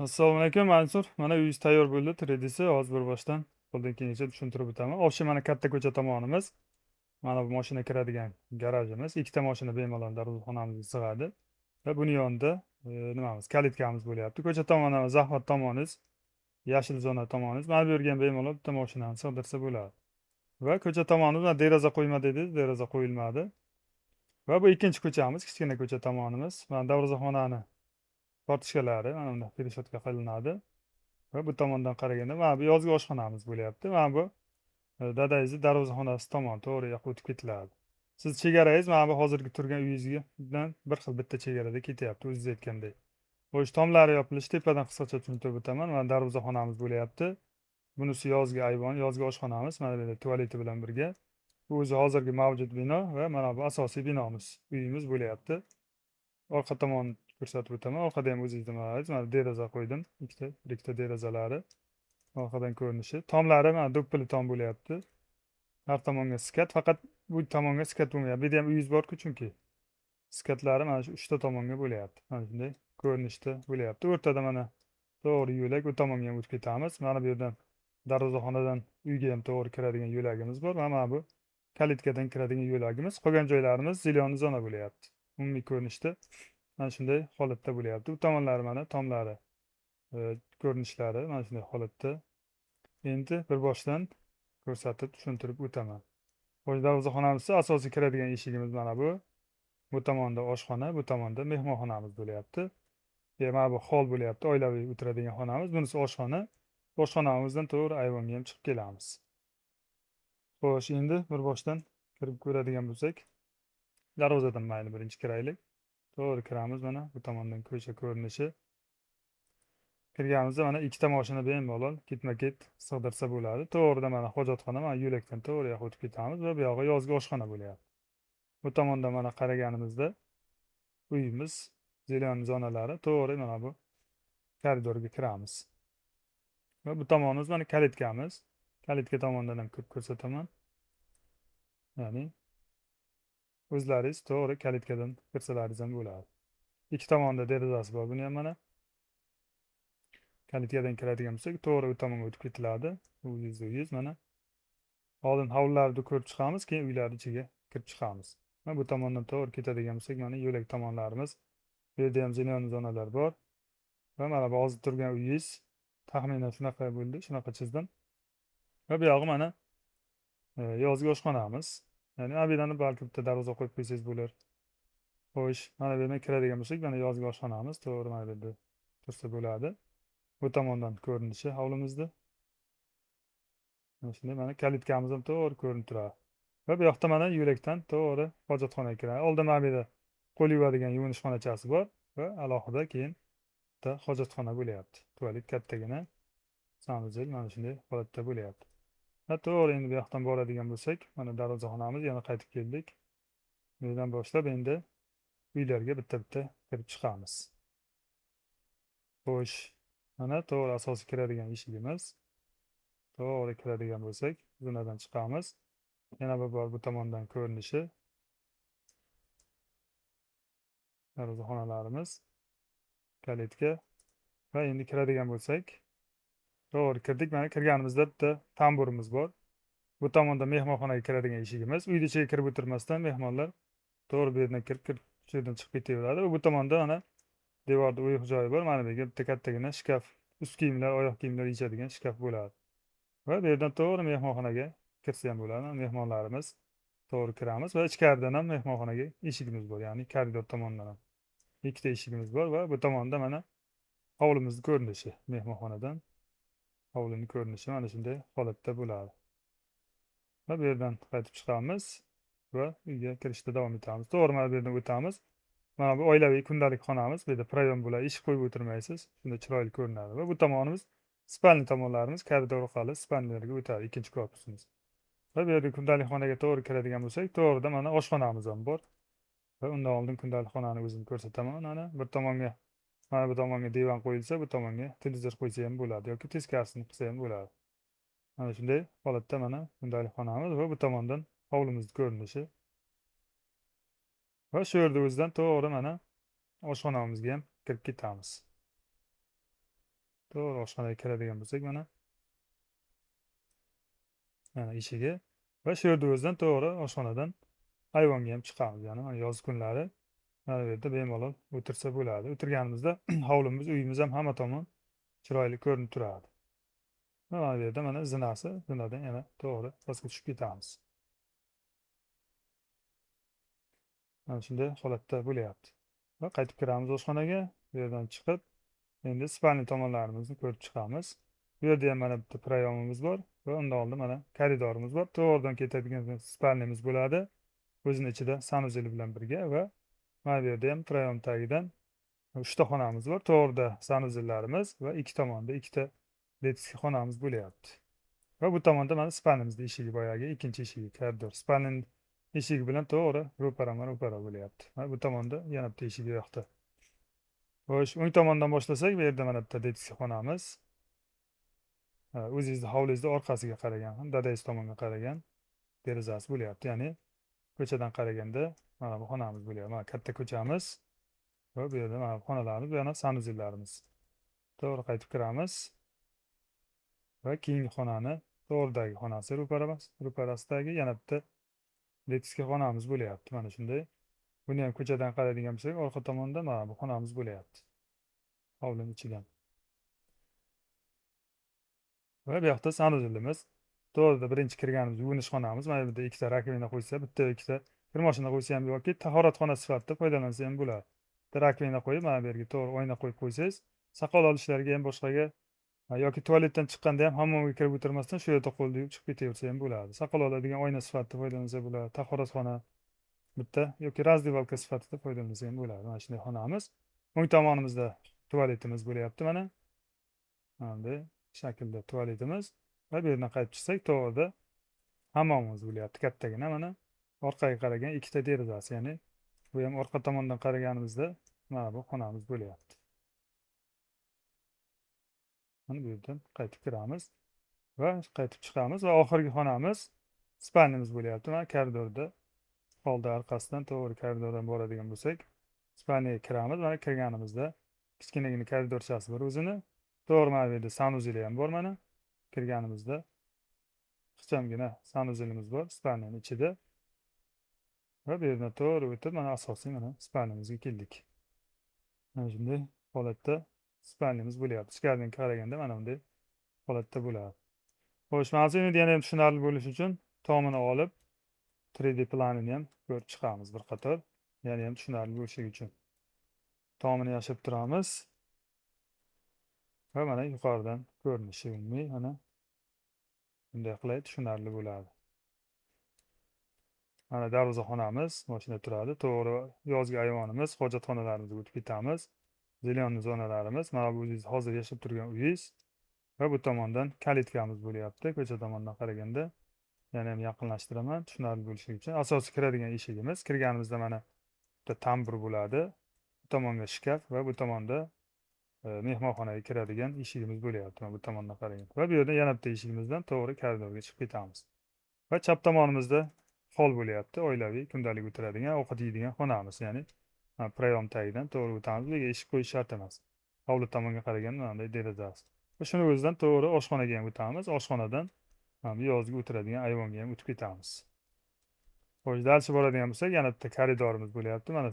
Assalomu alaykum Mansur. Mana uyingiz tayyor bo'ldi. 3D'si hozir bir boshdan qo'ldan kelgancha tushuntirib o'taman. Obshi mana katta ko'cha tomonimiz. Mana bu mashina kiradigan garajimiz. Ikkita mashina bemalol darvozaxonamizga sig'adi. Va buni yonida nimamiz, kalitkamiz bo'lyapti. Ko'cha tomoni, Zahvat tomoningiz, yashil zona tomoningiz. Mana bu yerga ham bemalol bitta mashinani sig'dirsa bo'ladi. Va ko'cha tomonimiz, mana deraza qo'yma dedingiz, deraza qo'yilmadi. Va bu ikkinchi ko'chamiz, kichkina ko'cha tomonimiz. Mana darvozaxonani portishkalari mana bunda pereshotka qilinadi. Va bu tomondan qaraganda mana bu yozgi oshxonamiz bo'lyapti. Mana bu dadangizni darvozaxonasi tomon to'g'ri yoqqa o'tib ketiladi. Siz chegarangiz mana bu hozirgi turgan uyingizga bilan bir xil bitta chegarada ketyapti, o'zingiz aytgandek. Xo'sh, tomlari yopilishi tepadan qisqacha tushuntirib o'taman. Mana darvozaxonamiz bo'lyapti. Bunisi yozgi ayvon, yozgi oshxonamiz, mana bu yerda tualeti bilan birga. Bu o'zi hozirgi mavjud bino va mana bu asosiy binomiz, uyimiz bo'lyapti. Orqa tomon ko'rsatib o'taman. Orqada ham o'zingiz nimalarsiz, mana deraza qo'ydim. Ikkita derazalari. Orqadan ko'rinishi. Tomlari mana do'ppili tom bo'lyapti. Har tomonga skat, faqat bu tomonga skat bo'lmayapti. Bu yerda ham uyingiz bor-ku chunki. Skatlari mana shu 3 ta tomonga bo'lyapti. Mana shunday ko'rinishda bo'lyapti. O'rtada mana to'g'ri yo'lak, u tomonga ham o'tib ketamiz. Mana bu yerdan darvozaxonadan uyga ham to'g'ri kiradigan yo'lagimiz bor. Mana bu kalitkadan kiradigan yo'lagimiz. Qolgan joylarimiz zilyon zona bo'lyapti. Umumiy ko'rinishda mana shunday holatda bo'lyapti. Bu tomonlari mana tomlari ko'rinishlari mana shunday holatda. Endi bir boshdan ko'rsatib tushuntirib o'taman. Xo'sh, darvozaxonamiz asosiy kiradigan eshigimiz mana bu. Bu tomonda oshxona, bu tomonda mehmonxonamiz bo'lyapti. Mana bu hol bo'lyapti, oilaviy o'tiradigan xonamiz. Bunisi oshxona. Oshxonamizdan to'g'ri ayvonga ham chiqib kelamiz. Xo'sh, endi bir boshdan kirib ko'radigan bo'lsak, darvozadan mayli birinchi kiraylik. To'g'ri kiramiz mana bu tomondan ko'cha ko'rinishi. Kirganimizda mana ikkita mashina bemalol ketma-ket sig'dirsa bo'ladi. To'g'rida mana hojatxona, mana yo'lakdan to'g'ri yoqqa o'tib ketamiz va bu yog'i yozgi oshxona bo'lyapti. Bu tomonda mana qaraganimizda uyimiz, zilyon zonalari to'g'ri mana bu koridorga kiramiz. Va bu tomonimiz mana kalitkamiz. Kalitka tomonidan ham ko'rsataman. Ya'ni o'zlaringiz to'g'ri kalitkadan kirsalaringiz ham bo'ladi. Ikki tomonda derazasi bor. Buni ham mana kalitkadan kiradigan bo'lsak, to'g'ri u tomonga o'tib ketiladi. Uyingiz mana. Oldin hovlilarni ko'rib chiqamiz, keyin uylarni ichiga kirib chiqamiz. Mana bu tomondan to'g'ri ketadigan bo'lsak, mana yo'lak tomonlarimiz. Bu yerda ham zilyon zonalar bor. Va mana bu hozir turgan uyingiz taxminan shunaqa bo'ldi, shunaqa chizdim. Va bu yog'i mana yozgi oshxonamiz. Ya'ni abidani balki bitta darvoza qo'yib qo'ysangiz bo'lar. Xo'sh, mana bu yerdan kiradigan bo'lsak, mana yozgi oshxonamiz to'g'ri mana bu yerda tursa bo'ladi. Bu tomondan ko'rinishi hovlimizda. Mana shunday mana kalitkamiz ham to'g'ri ko'rinib turadi. Va bu yoqda mana yo'lakdan to'g'ri hojatxonaga kiradi. Oldin mana bu yerda qo'l yuvadigan yuvinish xonachasi bor va alohida keyin bitta hojatxona bo'lyapti. Tualet kattagina, sanuzel mana shunday holatda bo'lyapti. Va to'g'ri endi bu yoqdan boradigan bo'lsak, mana darvozaxonamiz, yana qaytib keldik. Bu yerdan boshlab endi uylarga bitta-bitta kirib chiqamiz. Xo'sh, mana to'g'ri asosiy kiradigan eshigimiz. To'g'ri kiradigan bo'lsak, zonadan chiqamiz. Yana bir bor bu tomondan ko'rinishi. Darvozaxonalarimiz, kalitka va endi kiradigan bo'lsak, to'g'ri kirdik. Mana kirganimizda bitta tamburimiz bor. Bu tomonda mehmonxonaga kiradigan eshigimiz. Uyni ichiga kirib o'tirmasdan mehmonlar to'g'ri bu yerdan kirib, shu yerdan chiqib ketaveradi. Va bu tomonda mana devorda o'yiq joyi bor. Mana bu yerga bitta kattagina shkaf, ust kiyimlar, oyoq kiyimlar yechadigan shkaf bo'ladi. Va bu yerdan to'g'ri mehmonxonaga kirsa ham bo'ladi. Mehmonlarimiz to'g'ri kiramiz va ichkaridan ham mehmonxonaga eshigimiz bor, ya'ni koridor tomondan ham ikkita eshigimiz bor va bu tomonda mana hovlimizni ko'rinishi, mehmonxonadan hovlining ko'rinishi mana shunday holatda bo'ladi. Va bu yerdan qaytib chiqamiz va uyga kirishda davom etamiz. To'g'ri mana bu yerdan o'tamiz. Mana bu oilaviy kundalik xonamiz. Bu yerda proyom bo'ladi, eshik qo'yib o'tirmaysiz. Shunda chiroyli ko'rinadi. Va bu tomonimiz spalni tomonlarimiz, koridor orqali spalnilarga o'tadi, ikkinchi korpusimiz. Va bu yerda kundalik xonaga to'g'ri kiradigan bo'lsak, to'g'rida mana oshxonamiz ham bor. Va undan oldin kundalik xonani o'zim ko'rsataman. Mana bir tomonga, mana bu tomonga divan qo'yilsa, bu tomonga televizor qo'ysa ham bo'ladi yoki teskarisini qilsa ham bo'ladi. Mana shunday holatda mana kundalik xonamiz va bu tomondan hovlimizni ko'rinishi. Va shu yerda o'zidan to'g'ri mana oshxonamizga ham kirib ketamiz. to'g'ri oshxonaga kiradigan bo'lsak mana eshigi va shu yerda o'zidan to'g'ri oshxonadan ayvonga ham chiqamiz. Ya'ni mana yoz kunlari mana bu yerda bemalol o'tirsa bo'ladi. O'tirganimizda hovlimiz, uyimiz ham hamma tomon chiroyli ko'rinib turadi. Va mana bu yerda mana zinasi, zinadan yana to'g'ri pastga tushib ketamiz. Mana shunday holatda bo'lyapti. Va qaytib kiramiz oshxonaga. Bu yerdan chiqib, endi spalni tomonlarimizni ko'rib chiqamiz. Bu yerda ham mana bitta prayomimiz bor va undan oldin mana koridorimiz bor. To'g'ridan ketadigan spalnimiz bo'ladi. O'zini ichida sanuzeli bilan birga va mana bu yerda ham prayom tagidan 3 ta xonamiz bor. To'g'rida sanuzellarimiz va ikki tomonda ikkita detskiy xonamiz bo'lyapti. Va bu tomonda mana spalnimizning eshigi, boyagi ikkinchi eshigi, koridor. Spalning eshigi bilan to'g'ri ro'para bo'lyapti. Va bu tomonda yana bitta eshigi yoqda. Xo'sh, o'ng tomondan boshlasak, bu yerda mana bitta detskiy xonamiz. O'zingizni hovlingizni orqasiga qaragan, dadangiz tomonga qaragan derazasi bo'lyapti. Ya'ni ko'chadan qaraganda mana bu xonamiz bo'lyapti. Mana katta ko'chamiz va bu yerda mana bu xonalarimiz, bu yana sanuzellarimiz. To'g'ri qaytib kiramiz va keyingi xonani to'g'ridagi xonasi ro'parasidagi yana bitta detskiy xonamiz bo'lyapti. Mana shunday. Buni ham ko'chadan qaraydigan bo'lsak, orqa tomonda mana bu xonamiz bo'lyapti. Hovlining ichidan. Va bu yoqda sanuzelimiz. To'g'rida birinchi kirganimiz yuvinish xonamiz. Mana bu yerda ikkita rakovina qo'ysa, bitta ikkita kir moshina qo'ysa ham yoki tahoratxona sifatida foydalansa ham bo'ladi. Bitta rakovina qo'yib, mana bu yerga to'g'ri oyna qo'yib qo'ysangiz, soqol olishlariga ham boshqaga yoki tualetdan chiqqanda ham hammomga kirib o'tirmasdan shu yerda qo'lni yuvib chiqib ketaversa ham bo'ladi. Soqol oladigan oyna sifatida foydalansa bo'ladi. Tahoratxona bitta yoki razdevalka sifatida foydalansa ham bo'ladi. Mana shunday xonamiz. O'ng tomonimizda tualetimiz bo'lyapti mana. Mana bunday shaklda tualetimiz va bu yerdan qaytib chiqsak, to'g'rida hammomimiz bo'lyapti. Kattagina mana orqaga qaragan ikkita derazasi, ya'ni bu ham orqa tomondan qaraganimizda mana bu xonamiz bo'lyapti. Mana bu yerdan qaytib kiramiz va qaytib chiqamiz va oxirgi xonamiz spalnimiz bo'lyapti. Mana koridorda oldi orqasidan to'g'ri koridordan boradigan bo'lsak, spalniyaga kiramiz. Mana kirganimizda kichkinagina koridorchasi bor o'zini. To'g'ri mana bu yerda sanuzeli ham bor mana. Kirganimizda ixchamgina sanuzelimiz bor spalniyaning ichida. Va bu yerdan to'g'ri o'tib, mana asosiy mana spalnimizga keldik. Mana shunday holatda spalnimiz bo'lyapti. Ichkaridan qaraganda mana bunday holatda bo'ladi. Xo'sh, mana endi yana ham tushunarli bo'lishi uchun tomini olib 3D planini ham ko'rib chiqamiz bir qator. Yana ham tushunarli bo'lishi uchun. Tomini yashirib turamiz. Va mana yuqoridan ko'rinishi umumiy mana bunday qilib tushunarli bo'ladi. Mana darvozaxonamiz, mashina turadi. To'g'ri yozgi ayvonimiz, hojatxonalarimizga o'tib ketamiz. Zelen zonalarimiz, mana bu o'zingiz hozir yashab turgan uyingiz va bu tomondan kalitkamiz bo'lyapti. Ko'cha tomondan qaraganda yana ham yaqinlashtiraman tushunarli bo'lishi uchun. Asosiy kiradigan eshigimiz. Kirganimizda mana bitta tambur bo'ladi. Bu tomonga shkaf va bu tomonda mehmonxonaga kiradigan eshigimiz bo'lyapti. Mana bu tomondan qaraganda. Va bu yerda yana bitta eshigimizdan to'g'ri koridorga chiqib ketamiz. Va chap tomonimizda hol bo'lyapti. Oilaviy kundalik o'tiradigan, ovqat yeydigan xonamiz, ya'ni prayom tagidan to'g'ri o'tamiz. Bunga eshik qo'yish shart emas. Hovli tomonga qaraganda mana bunday derazasi. Va shuni o'zidan to'g'ri oshxonaga ham o'tamiz. Oshxonadan mana yozgi o'tiradigan ayvonga ham o'tib ketamiz. Xo'sh, dalchi boradigan bo'lsak, yana bitta koridorimiz bo'lyapti. Mana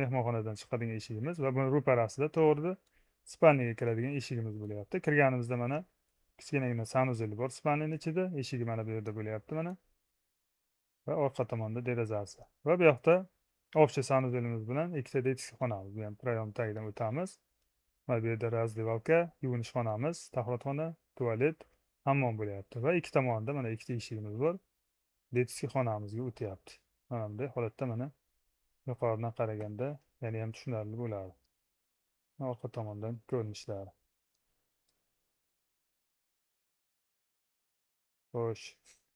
mehmonxonadan chiqadigan eshigimiz va buni ro'parasida to'g'ri spalniyaga kiradigan eshigimiz bo'lyapti. Kirganimizda mana kichkinagina sanuzeli bor spalniyaning ichida. Eshigi mana bu yerda bo'lyapti mana. Va orqa tomonda derazasi. Va bu yoqda ofcha sanuzelimiz bilan ikkita detskiy xonamiz. Bu ham prayom tagidan o'tamiz. Mana bu yerda razdevalka, yuvinish xonamiz, tahoratxona, tualet, hammom bo'lyapti. Va ikki tomonda mana ikkita eshigimiz bor. Detskiy xonamizga o'tyapti. Mana bunday holatda mana yuqoridan qaraganda yana ham tushunarli bo'ladi. Orqa tomondan ko'rinishlari. Xo'sh.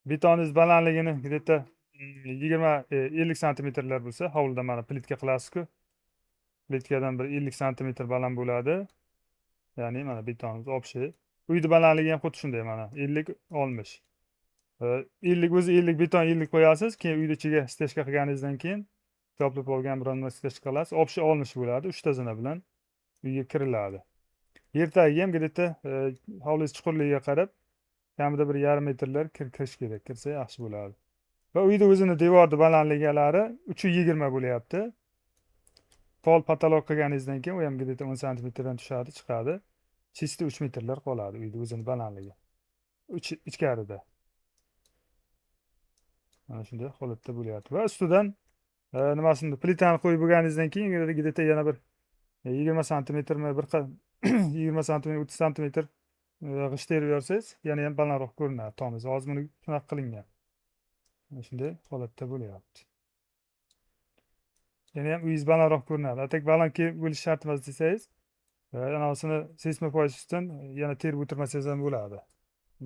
Betoniz balandligini где-то 20-50 santimetrlar bo'lsa, hovlida mana plitka qilasiz-ku. Plitkadan bir 50 santimetr baland bo'ladi. Ya'ni mana betonimiz общий. Uyni balandligi ham xuddi shunday mana 50-60. 50 o'zi 50 beton 50 qo'yasiz, keyin uyni ichiga stechka qilganingizdan keyin to'plab olgan biron narsa stechka qilasiz. Общий 60 bo'ladi. 3 ta zina bilan uyga kiriladi. yer tagiga ham где-то hovlingiz chuqurligiga qarab kamida bir yarim metrlar kirish kerak. Kirsa yaxshi bo'ladi. Va uyda o'zini devorni balandliklari 320 bo'lyapti. Pol patolog qilganingizdan keyin u ham где-то 10 santimetrdan tushadi, chiqadi. Чисто 3 metrlar qoladi uyda o'zini balandligi. Ichkarida. Mana shunday holatda bo'lyapti. Va ustidan nimasini plitani qo'yib bo'lganingizdan keyin где-то yana bir 20 santimetrmi bir 20 santimetr 30 santimetr g'isht terib yorsangiz yana ham balandroq ko'rinadi tomingiz. Hozir buni shunaqa qilingan. Mana shunday holatda bo'lyapti. Yana ham uyingiz balandroq ko'rinadi. Atak baland bo'lishi shart emas desangiz, anasini seysmopoyaz ustidan yana terib o'tirmasangiz ham bo'ladi.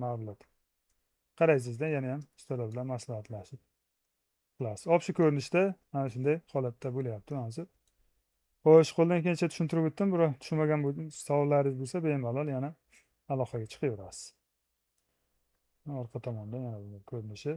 Ma'lum. Qaraysizda yana ham ustalar bilan maslahatlashib qilasiz. Общий ko'rinishda mana shunday holatda bo'lyapti hozir. Xo'sh, qo'ldan kelgancha tushuntirib o'tdim. Biror tushunmagan savollaringiz bo'lsa, bemalol yana aloqaga chiqaverasiz. Orqa tomonda yana ko'rinishi